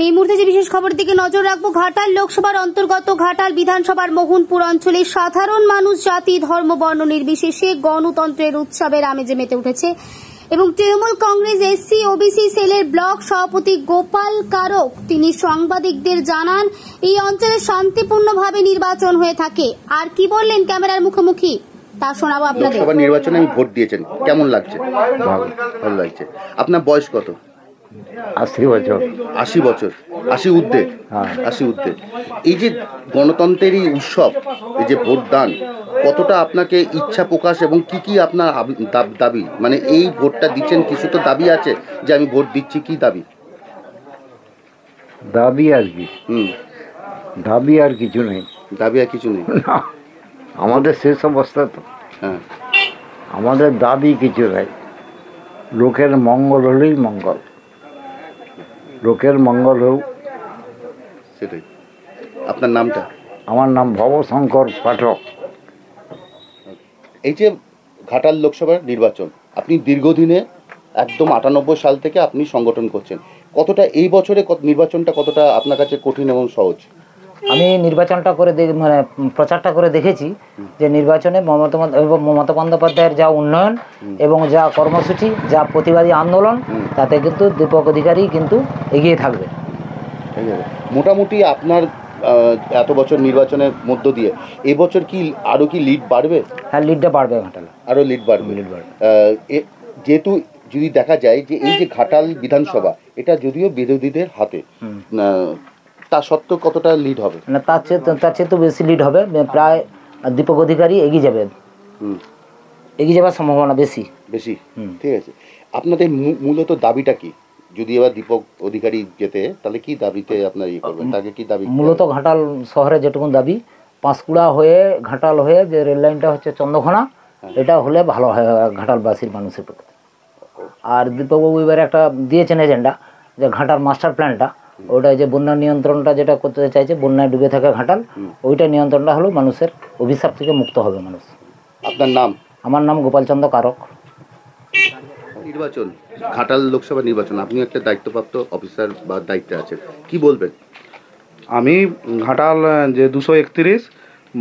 এই মুহূর্তে যে বিশেষ খবর দিকে নজর রাখবো, ঘাটাল লোকসভার অন্তর্গত ঘাটাল বিধানসভার মোহনপুর অঞ্চলে সাধারণ মানুষ জাতি ধর্ম বর্ণ নির্বিশেষে গণতন্ত্রের উৎসবের আমেজে মেতে উঠেছে এবং তৃণমূল কংগ্রেস এসসি ওবিসি সেলের ব্লক সভাপতি গোপাল কারক তিনি সাংবাদিকদের জানান এই অঞ্চলে শান্তিপূর্ণভাবে নির্বাচন হয়ে থাকে। আর কি বললেন ক্যামেরার মুখোমুখি তা শোনাবো আপনাদের। লোকসভা নির্বাচনে আমি ভোট দিয়েছেন, কেমন লাগছে? ভালো লাগছে। আপনার বয়স কত? 80 বছর। 80 বছর, 80 ঊর্ধ্বে। 80 ঊর্ধ্বে। এই যে গণতন্ত্রের এই উৎসব, এই যে ভোট দান, কতটা আপনাকে ইচ্ছা প্রকাশ এবং কি কি আপনার দাবি, মানে এই ভোটটা দিচ্ছেন কিছু তো দাবি আছে যে আমি ভোট দিচ্ছি, কি দাবি? দাবি আর কি, দাবি আর কিছু নেই। দাবি আর কিছু নেই, আমাদের শেষ অবস্থা তো। হ্যাঁ, আমাদের দাবি কিছু নাই, লোকের মঙ্গল হলেই মঙ্গল, লোকের মঙ্গল হোক সেটাই। আপনার নামটা? আমার নাম ভবশঙ্কর পাঠক। এই যে ঘাটাল লোকসভার নির্বাচন, আপনি দীর্ঘদিনে একদম 98 সাল থেকে আপনি সংগঠন করছেন, কতটা এই বছরে নির্বাচনটা কতটা আপনার কাছে কঠিন এবং সহজ? আমি নির্বাচনটা করে মানে প্রচারটা করে দেখেছি যে নির্বাচনে মমতা বন্দ্যোপাধ্যায়ের যা উন্নয়ন এবং যা কর্মসূচি, যা প্রতিবাদী আন্দোলন, তাতে কিন্তু দীপক অধিকারী কিন্তু এগিয়ে থাকবে। মোটামুটি আপনার এত বছর নির্বাচনের মধ্য দিয়ে এবছর কি আরও কি লিড বাড়বে? হ্যাঁ, লিডটা বাড়বে, ঘাটাল আরও লিড বাড়বে। যেহেতু যদি দেখা যায় যে এই যে ঘাটাল বিধানসভা, এটা যদিও বিরোধীদের হাতে, তা সত্ত্বেও কতটা লিড হবে? না, তার চেয়ে তো বেশি লিড হবে, প্রায় দীপক অধিকারী এগিয়ে যাবে, এগিয়ে যাওয়ার সম্ভাবনা বেশি। ঠিক আছে। আপনাদের মূলত দাবিটা কি? যদি এবার দীপক অধিকারী যেতে, তাহলে কি দাবিতে আপনার ইয়ে করবেন? তাকে কি দাবি? মূলত ঘাটাল শহরে যেটুকু দাবি, পাঁশকুড়া হয়ে ঘাটাল হয়ে যে রেল লাইনটা হচ্ছে চন্দ্রঘোনা, এটা হলে ভালো হয় ঘাটালবাসীর মানুষের পক্ষে। আর দীপকবাবু এবারে একটা দিয়েছেন এজেন্ডা, যে ঘাটাল মাস্টার প্ল্যানটা, ওটা যে বন্যা নিয়ন্ত্রণটা যেটা করতে চাইছে, বন্যায় ডুবে থাকে ঘাটাল, ওইটা নিয়ন্ত্রণটা হলো মানুষের অভিশাপ থেকে মুক্ত হবে মানুষ। আপনার নাম? আমার নাম গোপালচন্দ্র কারক। নির্বাচন, ঘাটাল লোকসভা নির্বাচন, আপনি একটা দায়িত্বপ্রাপ্ত অফিসার বা দায়িত্বে আছেন, কি বলবেন? আমি ঘাটাল যে 231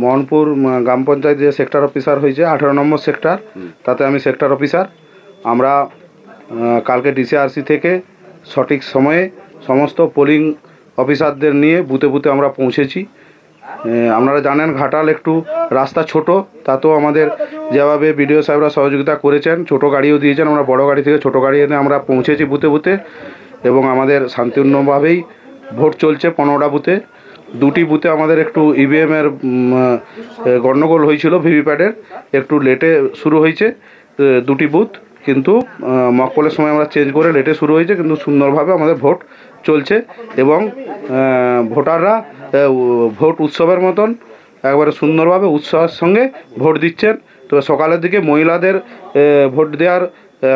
মোহনপুর গ্রাম পঞ্চায়েত যে সেক্টর অফিসার হয়েছে, 18 নম্বর সেক্টর, তাতে আমি সেক্টর অফিসার। আমরা কালকে ডিসিআরসি থেকে সঠিক সময়ে সমস্ত পোলিং অফিসারদের নিয়ে বুথে বুথে আমরা পৌঁছেছি। আপনারা জানেন ঘাটাল একটু রাস্তা ছোট, তাতেও আমাদের যেভাবে বিডিও সাহেবরা সহযোগিতা করেছেন, ছোট গাড়িও দিয়েছেন, আমরা বড় গাড়ি থেকে ছোট গাড়ি এনে আমরা পৌঁছেছি বুথে বুথে, এবং আমাদের শান্তিপূর্ণভাবেই ভোট চলছে। 15টা বুথে, 2টি বুথে আমাদের একটু ইভিএমের গণ্ডগোল হয়েছিল, ভিভিপ্যাটের একটু লেটে শুরু হয়েছে 2টি বুথ, কিন্তু মকপলের সময় আমরা চেঞ্জ করে লেটে শুরু হয়েছে, কিন্তু সুন্দরভাবে আমাদের ভোট চলছে এবং ভোটাররা ভোট উৎসবের মতন একবারে সুন্দরভাবে উৎসাহের সঙ্গে ভোট দিচ্ছেন। তো সকালের দিকে মহিলাদের ভোট দেওয়ার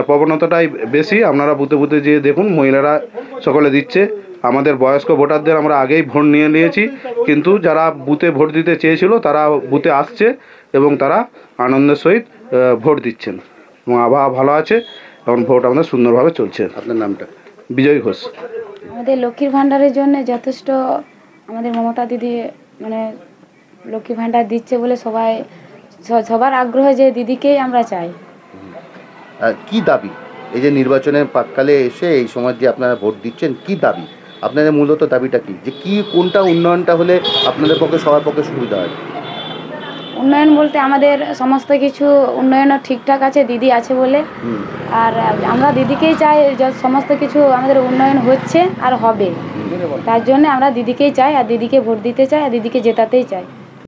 প্রবণতাটাই বেশি, আপনারা বুথে বুথে যেয়ে দেখুন, মহিলারা সকলে দিচ্ছে। আমাদের বয়স্ক ভোটারদের আমরা আগেই ভোট নিয়ে নিয়েছি, কিন্তু যারা বুথে ভোট দিতে চেয়েছিল তারা বুথে আসছে এবং তারা আনন্দের সহিত ভোট দিচ্ছেন এবং আবহাওয়া ভালো আছে, এখন ভোট আমাদের সুন্দরভাবে চলছে। আপনার নামটা? বিজয় ঘোষ। আমাদের লক্ষ্মীর ভাণ্ডারের জন্য যথেষ্ট আমাদের মমতা দিদি মানে লক্ষ্মী ভাণ্ডার দিচ্ছে বলে সবার আগ্রহ যে দিদিকেই আমরা চাই। কি দাবি এই যে নির্বাচনের প্রাককালে এসে এই সময় যে আপনারা ভোট দিচ্ছেন, কি দাবি আপনাদের? মূলত দাবিটা কি, যে কি কোনটা উন্নয়নটা হলে আপনাদের পক্ষে সবার পক্ষে সুবিধা হয়? উন্নয়ন বলতে আমাদের সমস্ত কিছু উন্নয়ন ঠিকঠাক আছে, দিদি আছে বলে, আর আমরা দিদিকেই চাই, সমস্ত কিছু আমাদের উন্নয়ন হচ্ছে আর হবে, তার জন্য আমরা দিদিকেই চাই আর দিদিকে ভোট দিতে চাই আর দিদিকে জেতাতেই চাই।